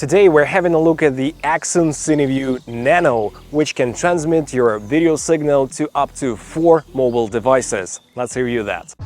Today we're having a look at the Accsoon CineView Nano, which can transmit your video signal to up to 4 mobile devices. Let's review that.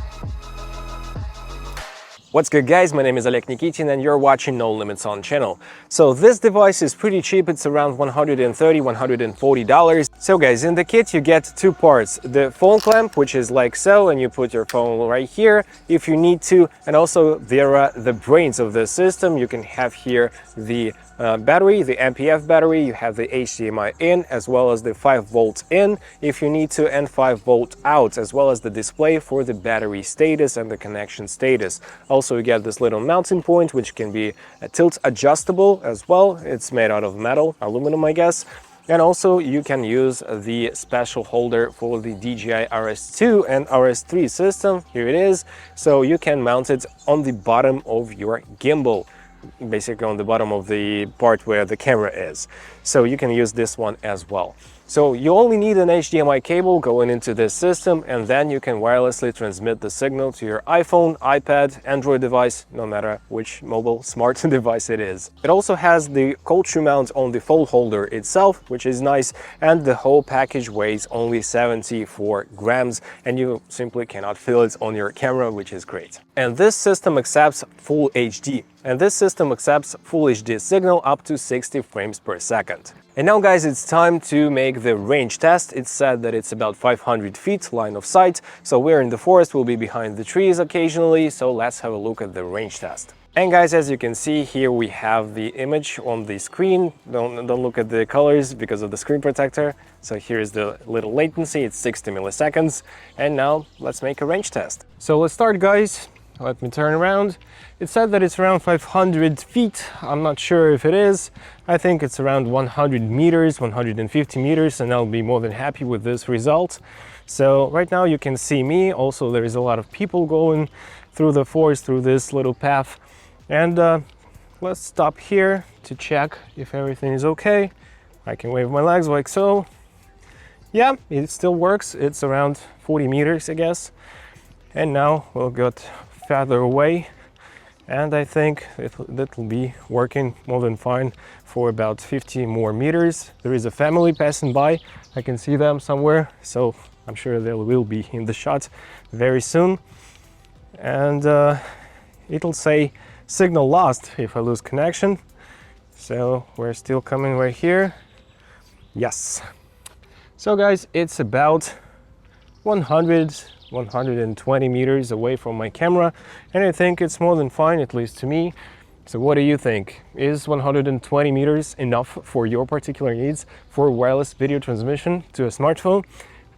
What's good, guys? My name is Oleg Nikitin and you're watching No Limits On channel. So this device is pretty cheap, it's around $130–140. So guys, in the kit you get two parts: the phone clamp, which is like so, and you put your phone right here if you need to, and also there are the brains of the system. You can have here the battery, the NPF battery, you have the HDMI in as well as the 5-volt in if you need to, and 5-volt out, as well as the display for the battery status and the connection status. Also you get this little mounting point, which can be tilt adjustable as well. It's made out of metal, aluminum I guess. And also you can use the special holder for the DJI RS2 and RS3 system. Here it is. So you can mount it on the bottom of your gimbal, basically on the bottom of the part where the camera is. So you can use this one as well. So you only need an HDMI cable going into this system, and then you can wirelessly transmit the signal to your iPhone, iPad, Android device, no matter which mobile smart device it is. It also has the cold shoe mount on the phone holder itself, which is nice, and the whole package weighs only 74 grams, and you simply cannot feel it on your camera, which is great. And this system accepts Full HD. And this system accepts Full HD signal up to 60 frames per second. And now guys, it's time to make the range test. It's said that it's about 500 feet line of sight, so we're in the forest, we'll be behind the trees occasionally, so let's have a look at the range test. And guys, as you can see here, we have the image on the screen. Don't look at the colors because of the screen protector. So here's the little latency, it's 60 milliseconds. And now let's make a range test. So let's start, guys. Let me turn around. It said that it's around 500 feet. I'm not sure if it is. I think it's around 100 meters, 150 meters, and I'll be more than happy with this result. So right now you can see me. Also, there is a lot of people going through the forest, through this little path. And let's stop here to check if everything is okay. I can wave my legs like so. Yeah, it still works. It's around 40 meters, I guess. And now we'll get further away, and I think that will be working more than fine for about 50 more meters. There is a family passing by. I can see them somewhere, so I'm sure they will be in the shot very soon. And it'll say signal lost if I lose connection. So we're still coming right here. Yes. So guys, it's about 120 meters away from my camera, and I think it's more than fine, at least to me. So what do you think? Is 120 meters enough for your particular needs for wireless video transmission to a smartphone?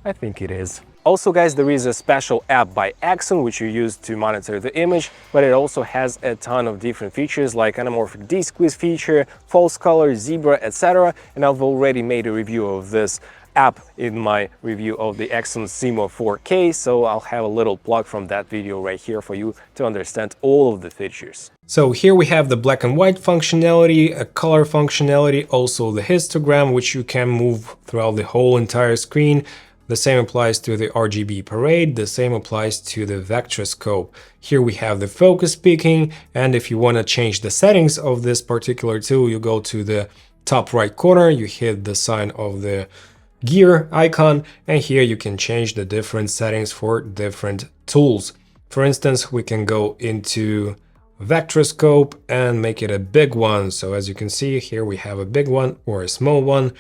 I think it is. Also guys, there is a special app by Accsoon which you use to monitor the image, but it also has a ton of different features like anamorphic desqeeze feature, false color, zebra, etc. And I've already made a review of this app in my review of the Accsoon CineView 4K, so I'll have a little plug from that video right here for you to understand all of the features. So here we have the black and white functionality, a color functionality, also the histogram, which you can move throughout the whole entire screen. The same applies to the RGB parade, the same applies to the vectorscope. Here we have the focus peaking, and if you want to change the settings of this particular tool, you go to the top right corner, you hit the sign of the gear icon, and here you can change the different settings for different tools. For instance, we can go into vectorscope and make it a big one. So as you can see here, we have a big one or a small one.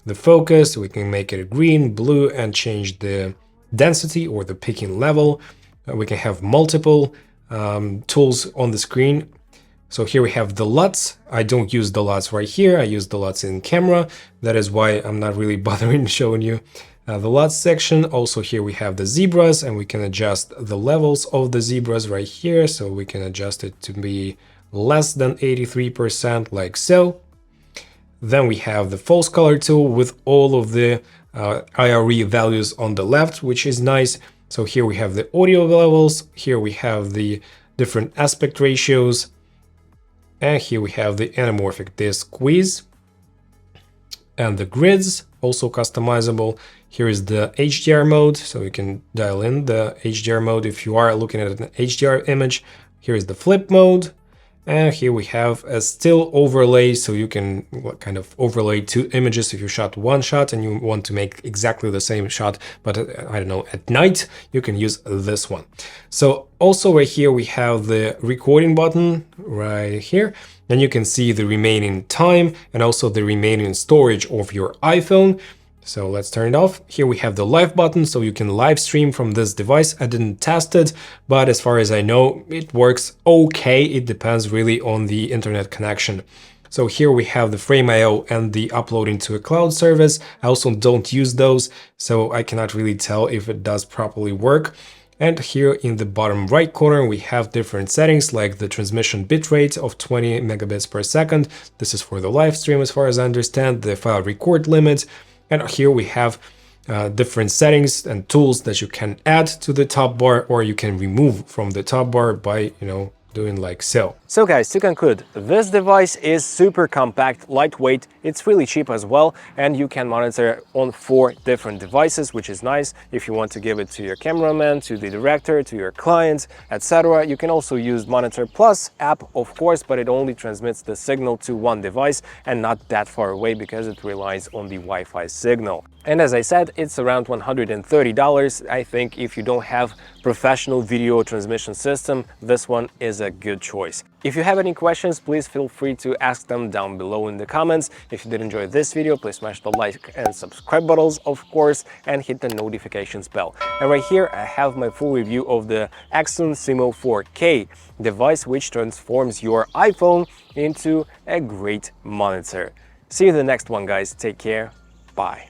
The focus, we can make it green, blue, and change the density or the peaking level. We can have multiple tools on the screen. So here we have the LUTs. I don't use the LUTs right here. I use the LUTs in camera. That is why I'm not really bothering showing you the LUTs section. Also here we have the zebras, and we can adjust the levels of the zebras right here. So we can adjust it to be less than 83% like so. Then we have the false color tool with all of the IRE values on the left, which is nice. So here we have the audio levels. Here we have the different aspect ratios. And here we have the anamorphic desqeeze and the grids, also customizable. Here is the HDR mode, so you can dial in the HDR mode if you are looking at an HDR image. Here is the flip mode, And here we have a still overlay, so you can kind of overlay two images. If you shot one shot and you want to make exactly the same shot, but I don't know, at night, you can use this one. So also right here, we have the recording button right here. And you can see the remaining time and also the remaining storage of your iPhone. So let's turn it off. Here we have the live button, so you can live stream from this device. I didn't test it, but as far as I know, it works okay. It depends really on the internet connection. So here we have the Frame.io and the uploading to a cloud service. I also don't use those, so I cannot really tell if it does properly work. And here in the bottom right corner, we have different settings like the transmission bitrate of 20 megabits per second. This is for the live stream, as far as I understand, the file record limit. And here we have different settings and tools that you can add to the top bar, or you can remove from the top bar by, doing like so. So guys, to conclude, this device is super compact, lightweight, it's really cheap as well, and you can monitor on 4 different devices, which is nice if you want to give it to your cameraman, to the director, to your clients, etc. You can also use Monitor Plus app, of course, but it only transmits the signal to one device and not that far away because it relies on the Wi-Fi signal. And as I said, it's around $130. I think if you don't have professional video transmission system, this one is a good choice. If you have any questions, please feel free to ask them down below in the comments. If you did enjoy this video, please smash the like and subscribe buttons, of course, and hit the notifications bell. And right here, I have my full review of the Accsoon CineView 4K device, which transforms your iPhone into a great monitor. See you in the next one, guys. Take care. Bye.